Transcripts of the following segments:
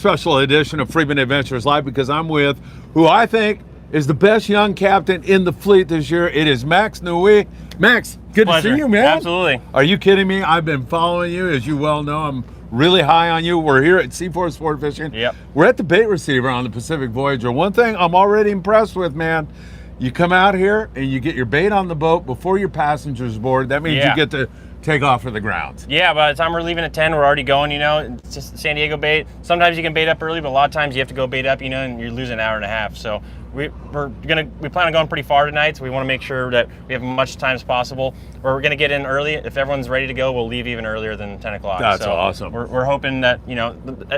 Special edition of Friedman Adventures Live because I'm with who I think is the best young captain in the fleet this year. It is Max Neue. Max, good Pleasure. to see you, man. Absolutely. Are you kidding me? I've been following you, as you well know. I'm really high on you. We're here at C4 Sport Fishing. Yep. We're at the bait receiver on the Pacific Voyager. One thing I'm already impressed with, man, you come out here and you get your bait on the boat before your passengers board. That means you get to take off for the grounds. Yeah, by the time we're leaving at 10, we're already going, you know. It's just San Diego bait. Sometimes you can bait up early, but a lot of times you have to go bait up, you know, and you're losing an hour and a half. So we plan on going pretty far tonight, so we want to make sure that we have as much time as possible. Or we're going to get in early. If everyone's ready to go, we'll leave even earlier than 10 o'clock. That's awesome. We're hoping that, you know,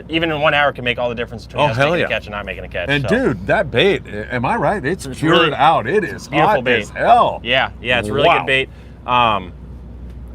even in 1 hour can make all the difference between us making a catch and not making a catch. And dude, that bait, am I right? It's cured really out. It is beautiful hot bait. As hell. Yeah, it's really good bait.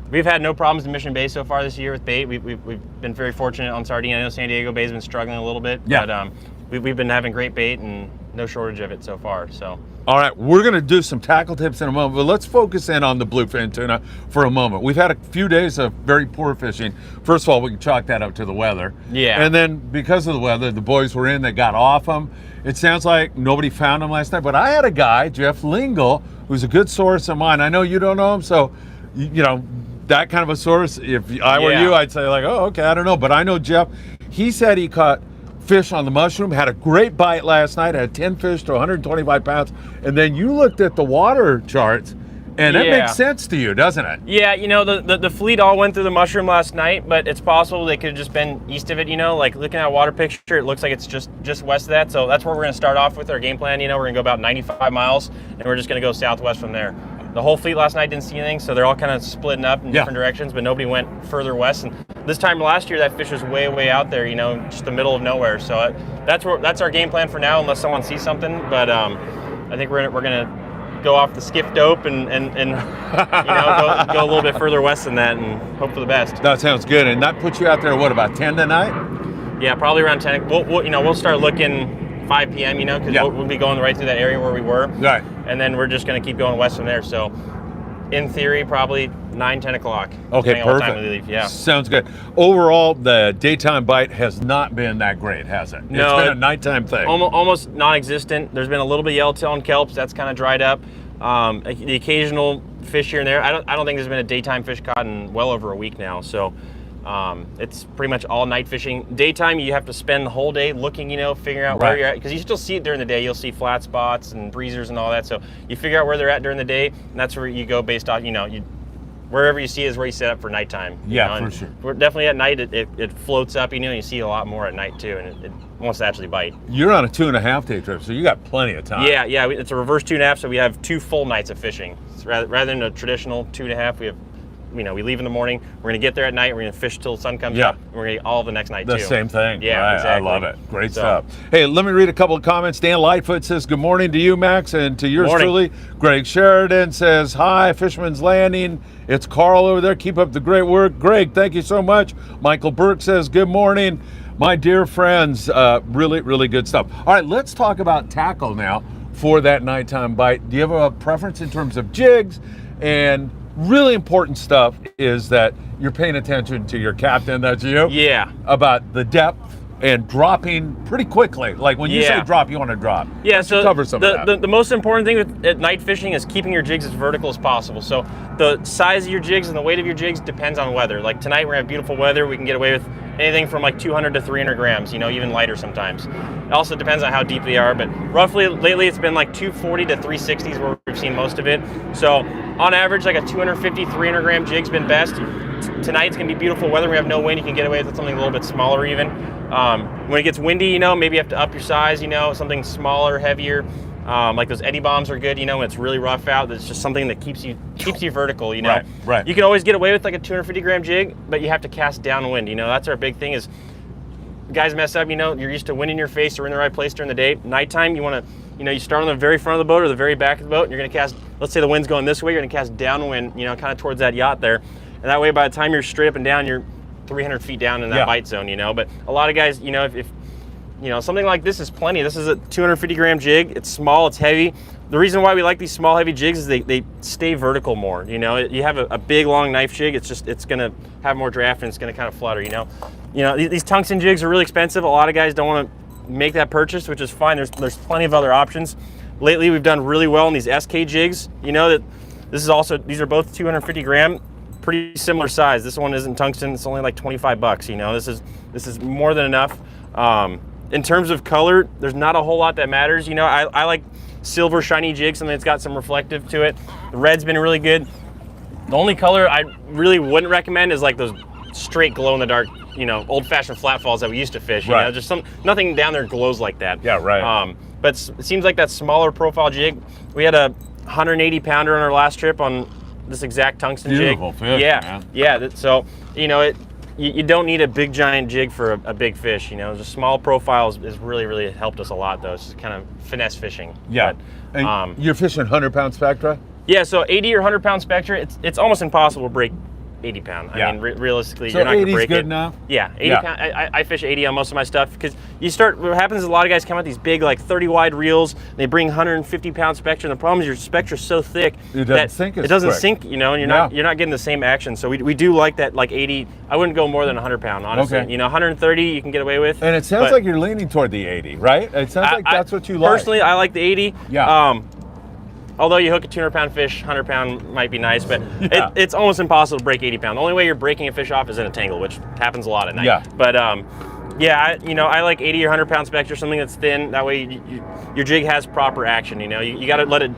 We've had no problems in Mission Bay so far this year with bait. We've been very fortunate on sardine. I know San Diego Bay's been struggling a little bit, but we've been having great bait and no shortage of it so far. So. All right, we're going to do some tackle tips in a moment, but let's focus in on the bluefin tuna for a moment. We've had a few days of very poor fishing. First of all, we can chalk that up to the weather. Yeah. And then because of the weather, the boys were in, they got off them. It sounds like nobody found them last night, but I had a guy, Jeff Lingle, who's a good source of mine. I know you don't know him, so, you know, that kind of a source, if I were you, I'd say like, oh, okay, I don't know. But I know Jeff, he said he caught fish on the mushroom, had a great bite last night, had 10 fish to 125 pounds. And then you looked at the water charts, and that makes sense to you, doesn't it? Yeah, you know, the fleet all went through the mushroom last night, but it's possible they could have just been east of it, you know, like looking at a water picture, it looks like it's just west of that. So that's where we're going to start off with our game plan. You know, we're going to go about 95 miles, and we're just going to go southwest from there. The whole fleet last night didn't see anything, so they're all kind of splitting up in different directions, but nobody went further west. And this time last year, that fish was way out there, you know, just the middle of nowhere. So that's our game plan for now, unless someone sees something. But I think we're gonna go off the skiff dope and you know, go a little bit further west than that and hope for the best. That sounds good. And that puts you out there, what, about 10 tonight? Yeah, probably around 10. We'll start looking 5 p.m., you know, because we'll be going right through that area where we were. Right. And then we're just going to keep going west from there. So, in theory, probably 9, 10 o'clock. Okay, perfect. Time we leave. Yeah. Sounds good. Overall, the daytime bite has not been that great, has it? No. It's been a nighttime thing. Almost non-existent. There's been a little bit of yellowtail and kelps. That's kind of dried up. The occasional fish here and there. I don't think there's been a daytime fish caught in well over a week now. So, it's pretty much all night fishing. Daytime, you have to spend the whole day looking, you know, figuring out where you're at, because you still see it during the day. You'll see flat spots and breezers and all that. So you figure out where they're at during the day, and that's where you go based on, you know, wherever you see is where you set up for nighttime. Yeah, for sure. We're definitely at night. It floats up, you know, and you see a lot more at night too, and it wants to actually bite. You're on a 2.5-day trip, so you got plenty of time. Yeah, it's a reverse 2.5, so we have 2 full nights of fishing. Rather than a traditional 2.5, we have, you know, we leave in the morning, we're going to get there at night, we're going to fish till the sun comes up, and we're going to eat all of the next night too. The same thing. Yeah, right. exactly. I love it. Great stuff. Hey, let me read a couple of comments. Dan Lightfoot says, good morning to you, Max, and to yours truly. Greg Sheridan says, hi, Fisherman's Landing. It's Carl over there. Keep up the great work. Greg, thank you so much. Michael Burke says, good morning, my dear friends. Really, really good stuff. All right, let's talk about tackle now for that nighttime bite. Do you have a preference in terms of jigs? And really important stuff is that you're paying attention to your captain, that's you. Yeah. About the depth and dropping pretty quickly. Like when you say drop, you want to drop. Yeah, so cover some of that. The most important thing at night fishing is keeping your jigs as vertical as possible. So the size of your jigs and the weight of your jigs depends on weather. Like tonight we're gonna have beautiful weather. We can get away with anything from like 200 to 300 grams, you know, even lighter sometimes. It also depends on how deep they are, but roughly lately it's been like 240 to 360s where we've seen most of it. So on average, like a 250, 300 gram jig's been best. Tonight's gonna be beautiful weather. We have no wind. You can get away with something a little bit smaller even. When it gets windy, you know, maybe you have to up your size, you know, something smaller, heavier. Like those eddy bombs are good, you know, when it's really rough out. It's just something that keeps you vertical, you know. Right. You can always get away with like a 250 gram jig, but you have to cast downwind, you know. That's our big thing is guys mess up, you know, you're used to wind in your face, you're in the right place during the day. Nighttime, you want to, you know, you start on the very front of the boat or the very back of the boat, and you're going to cast, let's say the wind's going this way, you're going to cast downwind, you know, kind of towards that yacht there. And that way, by the time you're straight up and down, you're 300 feet down in that bite zone, you know. But a lot of guys, you know, if you know, something like this is plenty. This is a 250 gram jig. It's small, it's heavy. The reason why we like these small, heavy jigs is they stay vertical more. You know, you have a big, long knife jig, it's going to have more draft and it's going to kind of flutter, you know. you know, these tungsten jigs are really expensive. A lot of guys don't want to make that purchase, which is fine. There's plenty of other options. Lately, we've done really well in these SK jigs. You know that these are both 250 gram, pretty similar size. This one isn't tungsten. It's only like 25 bucks. You know, this is more than enough. In terms of color, there's not a whole lot that matters. You know, I like silver shiny jigs, something that's got some reflective to it. The red's been really good. The only color I really wouldn't recommend is like those straight glow in the dark, you know, old-fashioned flat falls that we used to fish. You know, just nothing down there glows like that. Yeah, right. But it seems like that smaller profile jig. We had a 180 pounder on our last trip on this exact tungsten jig. Beautiful fish, man. Yeah. So you know, you don't need a big giant jig for a big fish. You know, the small profile has really helped us a lot, though. It's kind of finesse fishing. Yeah. But, and you're fishing 100-pound spectra? Yeah. So 80 or 100-pound spectra, it's almost impossible to break 80 pound. I mean, realistically, so you're not going to 80's break good it. enough? Yeah, 80 pound. I fish 80 on most of my stuff because what happens is a lot of guys come out with these big, like 30 wide reels. They bring 150 pound spectra, and the problem is your spectra's so thick it doesn't sink. It doesn't sink, you know, and you're not getting the same action. So we do like that, like 80. I wouldn't go more than 100 pound, honestly. Okay. You know, 130 you can get away with. And it sounds like you're leaning toward the 80, right? It sounds like that's what you like. Personally, I like the 80. Yeah. Although you hook a 200-pound fish, 100-pound might be nice, but it's almost impossible to break 80 pound. The only way you're breaking a fish off is in a tangle, which happens a lot at night. Yeah. But I like 80 or 100-pound spectra, something that's thin. That way your jig has proper action. You know, you got to let it.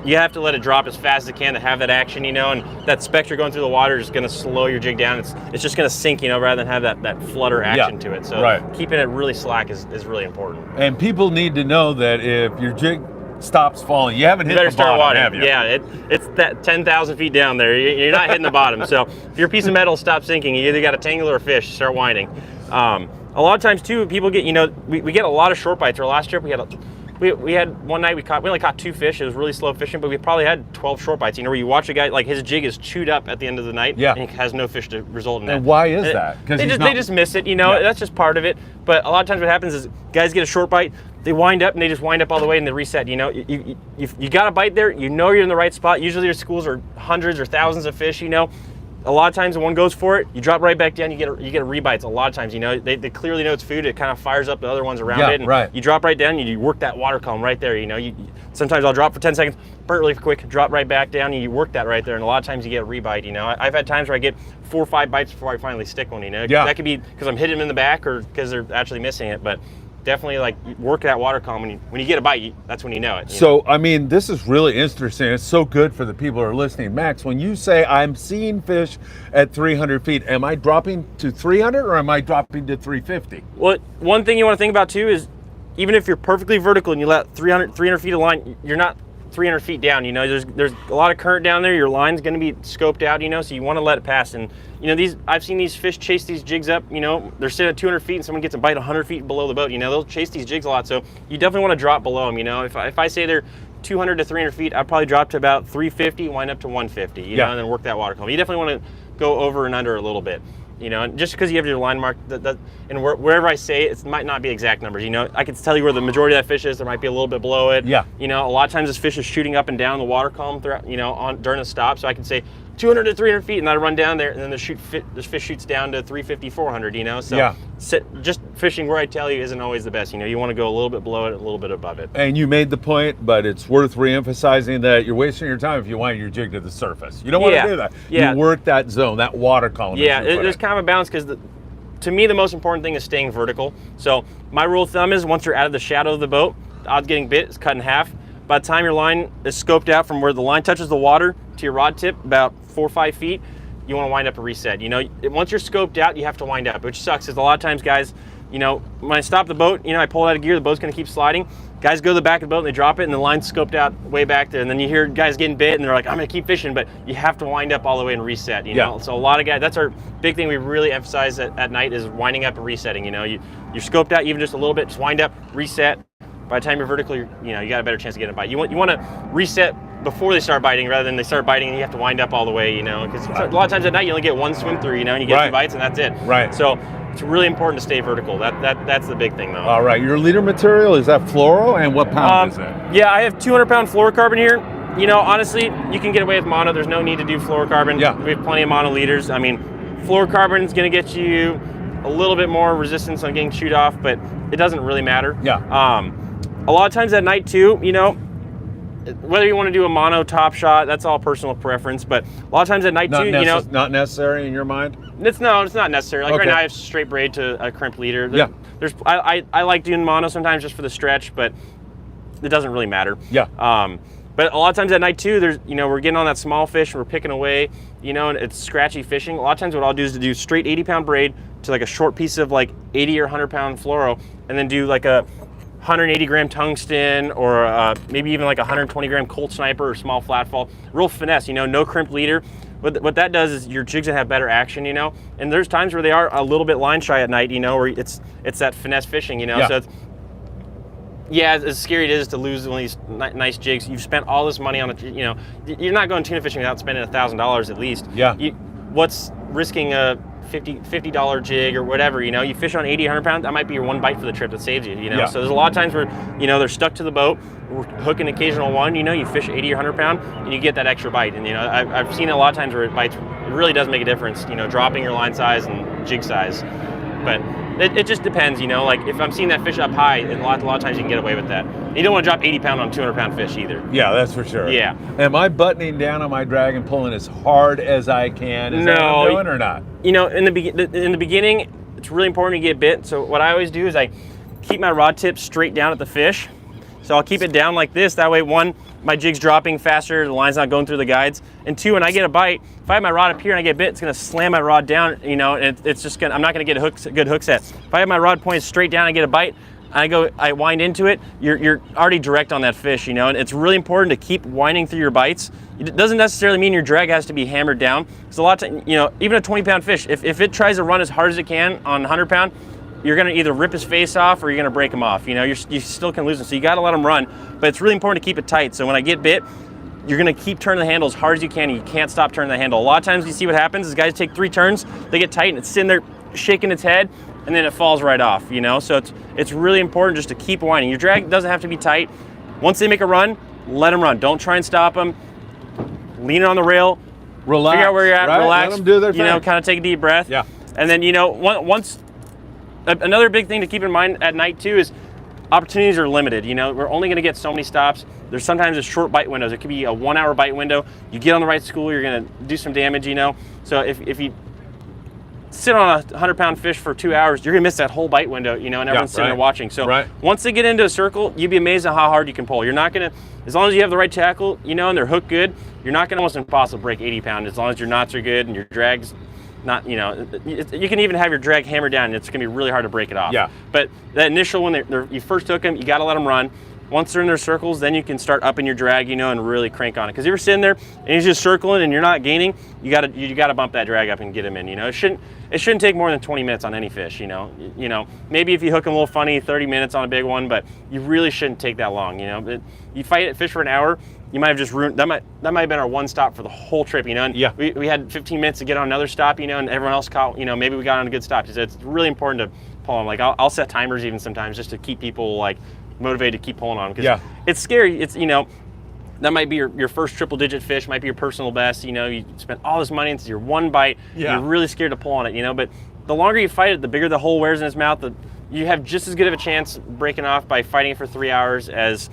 You have to let it drop as fast as it can to have that action. You know, and that spectra going through the water is going to slow your jig down. It's just going to sink. You know, rather than have that flutter action to it. So keeping it really slack is really important. And people need to know that if your jig stops falling, you haven't hit the bottom, water. have you? Yeah, it's that 10,000 feet down there. You're not hitting the bottom. So if your piece of metal stops sinking, you either got a tangle or a fish. Start winding. A lot of times too, people get, you know, we get a lot of short bites. Our last trip, we had one night we only caught 2 fish. It was really slow fishing, but we probably had 12 short bites. You know, where you watch a guy, like his jig is chewed up at the end of the night, and he has no fish to result in that. And why is that? Because they just miss it. You know, that's just part of it. But a lot of times what happens is guys get a short bite, they wind up and they just wind up all the way and they reset. You know, you got a bite there. You know you're in the right spot. Usually your schools are hundreds or thousands of fish. You know. A lot of times when one goes for it, you drop right back down, you get a rebites. A lot of times, you know, they clearly know it's food. It kind of fires up the other ones around it. And you drop right down, you work that water column right there. You know, sometimes I'll drop for 10 seconds, burn really quick, drop right back down, and you work that right there. And a lot of times you get a rebite. You know, I've had times where I get 4 or 5 bites before I finally stick one. You know, that could be because I'm hitting them in the back or because they're actually missing it. But definitely, like, work that water column. When you get a bite, that's when you know it. So, I mean, this is really interesting. It's so good for the people who are listening. Max, when you say I'm seeing fish at 300 feet, am I dropping to 300 or am I dropping to 350? Well, one thing you want to think about too is even if you're perfectly vertical and you let 300 feet of line, you're not 300 feet down. You know, there's a lot of current down there. Your line's going to be scoped out, you know, so you want to let it pass. And you know, I've seen these fish chase these jigs up. You know, they're sitting at 200 feet and someone gets a bite 100 feet below the boat. You know, they'll chase these jigs a lot. So you definitely want to drop below them. You know, if I say they're 200 to 300 feet, I'd probably drop to about 350, wind up to 150. You know, and then work that water column. You definitely want to go over and under a little bit. You know, and just because you have your line mark, and wherever I say it might not be exact numbers. You know, I can tell you where the majority of that fish is. There might be a little bit below it. Yeah. You know, a lot of times this fish is shooting up and down the water column throughout. You know, during the stop, so I can say 200 to 300 feet, and I run down there, and then the fish shoots down to 350, 400. You know, so just fishing where I tell you isn't always the best. You know, you want to go a little bit below it, a little bit above it. And you made the point, but it's worth reemphasizing that you're wasting your time if you wind your jig to the surface. You don't want to do that. You work that zone, that water column. Yeah, there's kind of a balance because to me, the most important thing is staying vertical. So my rule of thumb is once you're out of the shadow of the boat, the odds getting bit is cut in half. By the time your line is scoped out from where the line touches the water to your rod tip, about 4 or 5 feet, you want to wind up a reset. You know, once you're scoped out, you have to wind up, which sucks because a lot of times guys, you know, when I stop the boat, you know, I pull it out of gear, the boat's going to keep sliding. Guys go to the back of the boat and they drop it and the line's scoped out way back there. And then you hear guys getting bit and they're like, I'm going to keep fishing, but you have to wind up all the way and reset, you know? So a lot of guys, that's our big thing we really emphasize at night is winding up and resetting. You know, you're scoped out even just a little bit, just wind up, reset. By the time you're vertical, you got a better chance of getting a bite. You want to reset before they start biting rather than they start biting and you have to wind up all the way, you know, because a lot of times at night you only get one swim through, you know, and you get 2 bites and that's it. Right. So it's really important to stay vertical. That's the big thing though. All right. Your leader material, is that fluoro, and what pound is it? Yeah, I have 200-pound fluorocarbon here. You know, honestly, you can get away with mono. There's no need to do fluorocarbon. Yeah. We have plenty of mono leaders. I mean, fluorocarbon is going to get you a little bit more resistance on getting chewed off, but it doesn't really matter. Yeah. A lot of times at night too, you know, whether you want to do a mono top shot, that's all personal preference, but a lot of times at night too, you know. Not necessary in your mind? It's not necessary. Like right now I have straight braid to a crimp leader. I like doing mono sometimes just for the stretch, but it doesn't really matter. Yeah. But a lot of times at night too, there's, you know, we're getting on that small fish and we're picking away, you know, and it's scratchy fishing. A lot of times what I'll do is to do straight 80-pound braid to like a short piece of like 80 or 100-pound fluoro, and then do like a 180-gram tungsten, or maybe even like a 120-gram Colt Sniper or small flat fall. Real finesse, you know, no crimp leader. What that does is your jigs gonna have better action, you know. And there's times where they are a little bit line shy at night, you know, where it's that finesse fishing, you know. Yeah. So it's, yeah, as scary it is to lose one of these nice jigs. You've spent all this money on it, you know. You're not going tuna fishing without spending $1,000 at least. Yeah. What's risking a $50 jig or whatever, you know? You fish on 80, 100 pounds, that might be your one bite for the trip that saves you, you know? Yeah. So there's a lot of times where, you know, they're stuck to the boat, we're hooking occasional one, you know, you fish 80 or 100 pound and you get that extra bite. And, you know, I've seen it a lot of times where it bites, it really does make a difference, you know, dropping your line size and jig size. But it just depends, you know, like if I'm seeing that fish up high, a lot of times you can get away with that. You don't want to drop 80 pound on 200 pound fish either. Yeah, that's for sure. Yeah. Am I buttoning down on my drag and pulling as hard as I can? Is that what I'm doing or not? You know, in the beginning, it's really important to get bit. So what I always do is I keep my rod tip straight down at the fish. So I'll keep it down like this. That way, one, my jig's dropping faster, the line's not going through the guides. And two, when I get a bite, if I have my rod up here and I get bit, it's gonna slam my rod down, you know, and it's just gonna, I'm not gonna get a good hook set. If I have my rod pointed straight down and I get a bite, I wind into it, you're already direct on that fish, you know, and it's really important to keep winding through your bites. It doesn't necessarily mean your drag has to be hammered down. Because a lot of, you know, even a 20-pound fish, if it tries to run as hard as it can on 100 pound, you're gonna either rip his face off or you're gonna break him off. You know, you still can lose him, so you gotta let him run. But it's really important to keep it tight. So when I get bit, you're gonna keep turning the handle as hard as you can, and you can't stop turning the handle. A lot of times you see what happens is guys take 3 turns, they get tight and it's sitting there shaking its head, and then it falls right off, you know? So it's really important just to keep winding. Your drag doesn't have to be tight. Once they make a run, let them run. Don't try and stop them. Lean on the rail. Relax. Figure out where you're at, right? relax. Let them do their thing. You know, kind of take a deep breath. Yeah. And then, you know, once, another big thing to keep in mind at night too is opportunities are limited. You know, we're only gonna get so many stops. There's sometimes a short bite windows. It could be a 1-hour bite window. You get on the right school, you're gonna do some damage, you know? So if you sit on a 100-pound fish for 2 hours, you're gonna miss that whole bite window, you know, and everyone's sitting there watching. So once they get into a circle, you'd be amazed at how hard you can pull. You're not gonna, as long as you have the right tackle, you know, and they're hooked good, you're not gonna, almost impossible to break 80 pound as long as your knots are good and your drag's not, you know, you can even have your drag hammered down and it's gonna be really hard to break it off. Yeah. But that initial, when you first hook them, you gotta let them run. Once they're in their circles, then you can start upping your drag, you know, and really crank on it. Because if you're sitting there and he's just circling and you're not gaining, you gotta bump that drag up and get him in. You know, it shouldn't take more than 20 minutes on any fish. You know, maybe if you hook them a little funny, 30 minutes on a big one, but you really shouldn't take that long. You know, you fight fish for an hour, you might have just ruined. That might have been our one stop for the whole trip. You know, and yeah, we had 15 minutes to get on another stop. You know, and everyone else caught. You know, maybe we got on a good stop. So it's really important to pull them. Like I'll set timers even sometimes just to keep people like motivated to keep pulling on, because it's scary. It's, you know, that might be your first triple-digit fish, might be your personal best. You know, you spent all this money into your one bite. You're really scared to pull on it. You know, but the longer you fight it, the bigger the hole wears in its mouth. You have just as good of a chance breaking off by fighting it for 3 hours as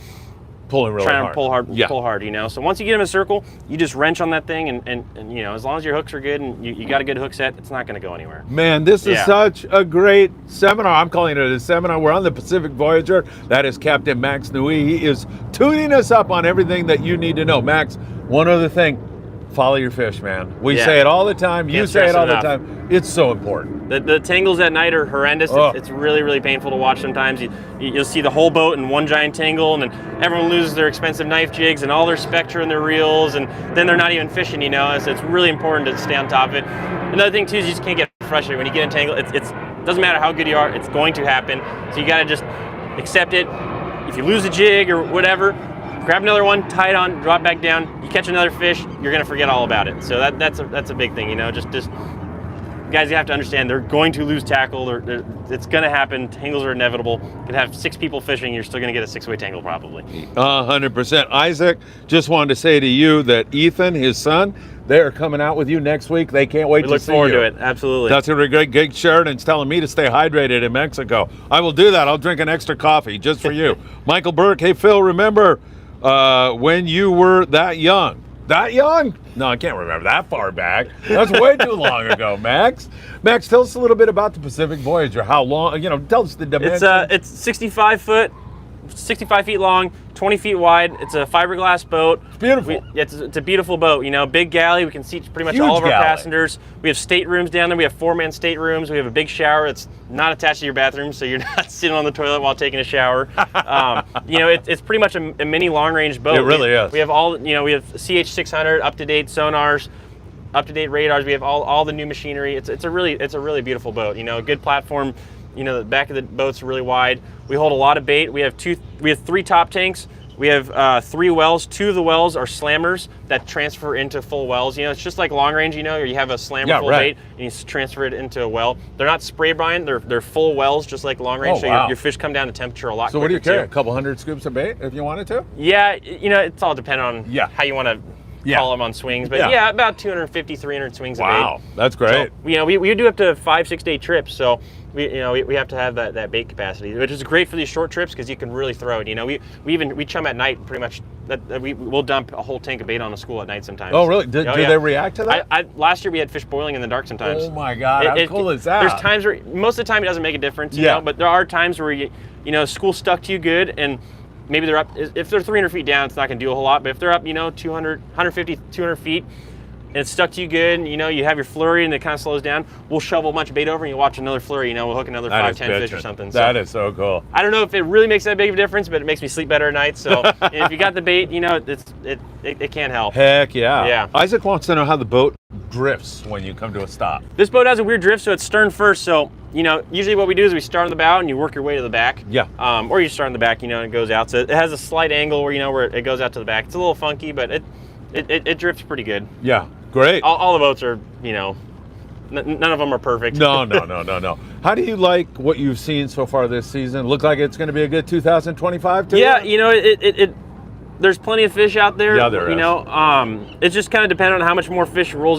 pulling really trying hard. to pull hard, you know. So once you get them in a circle, you just wrench on that thing, and you know, as long as your hooks are good and you got a good hook set, it's not going to go anywhere. Man, this is such a great seminar. I'm calling it a seminar. We're on the Pacific Voyager. That is Captain Max Neue. He is tuning us up on everything that you need to know. Max, one other thing. Follow your fish, man. We say it all the time. You say it all the time. It's so important. The tangles at night are horrendous. It's really, really painful to watch sometimes. You'll see the whole boat in one giant tangle, and then everyone loses their expensive knife jigs and all their Spectra and their reels, and then they're not even fishing, you know. So it's really important to stay on top of it. Another thing, too, is you just can't get frustrated. When you get entangled, it doesn't matter how good you are, it's going to happen. So you got to just accept it. If you lose a jig or whatever, grab another one, tie it on, drop back down. You catch another fish, you're gonna forget all about it. So that's a big thing, you know. Just guys, you have to understand they're going to lose tackle. It's gonna happen. Tangles are inevitable. You could have 6 people fishing, you're still gonna get a 6-way tangle probably. 100%. Isaac, just wanted to say to you that Ethan, his son, They are coming out with you next week. They can't wait to see you. Look forward to it. Absolutely. That's going to be great. Greg Sheridan's telling me to stay hydrated in Mexico. I will do that. I'll drink an extra coffee just for you. Michael Burke, hey, Phil, remember when you were that young? That young? No, I can't remember that far back. That's way too long ago, Max. Max, tell us a little bit about the Pacific Voyager. How long, tell us the dimensions. It's 65 feet long, 20 feet wide. It's a fiberglass boat. It's beautiful. It's a beautiful boat. Big galley. We can seat pretty much all of our passengers. We have staterooms down there. We have 4-man staterooms. We have a big shower that's not attached to your bathroom, so you're not sitting on the toilet while taking a shower. It's pretty much a mini long-range boat. It really is. We have we have CH600 up-to-date sonars, up-to-date radars. We have all the new machinery. It's a really beautiful boat. A good platform. The back of the boat's really wide. We hold a lot of bait. We have 3 top tanks. We have 3 wells. 2 of the wells are slammers that transfer into full wells. It's just like long range, or you have a slammer full of bait and you transfer it into a well. They're not spray brine. They're full wells, just like long range. Your fish come down to temperature a lot quicker. So what do you carry? A couple hundred scoops of bait if you wanted to? Yeah, it's all dependent on how you want to call them on swings. But about 250, 300 swings of bait. Wow, that's great. So, we do up to 5-6 day trips. So we have to have that bait capacity, which is great for these short trips because you can really throw it. We chum at night pretty much. We'll dump a whole tank of bait on the school at night sometimes. Oh really? Do they react to that? Last year we had fish boiling in the dark sometimes. Oh my God! How cool is that? There's times where most of the time it doesn't make a difference. But there are times where school stuck to you good and maybe they're up. If they're 300 feet down, it's not going to do a whole lot. But if they're up, 200, 150, 200 feet. And it's stuck to you good, and you have your flurry, and it kind of slows down. We'll shovel a bunch of bait over, and you watch another flurry. We'll hook another 5, 10 fish or something. That is so cool. I don't know if it really makes that big of a difference, but it makes me sleep better at night. So if you got the bait, it can't help. Heck yeah. Yeah. Isaac wants to know how the boat drifts when you come to a stop. This boat has a weird drift, so it's stern first. So usually what we do is we start on the bow, and you work your way to the back. Yeah. Or you start on the back, and it goes out. So it has a slight angle where it goes out to the back. It's a little funky, but it drifts pretty good. Yeah. Great. All the boats are, none of them are perfect. No. How do you like what you've seen so far this season? Look like it's going to be a good 2025 too? Yeah, there's plenty of fish out there. Yeah, there is. It's just kind of dependent on how much more fish rolls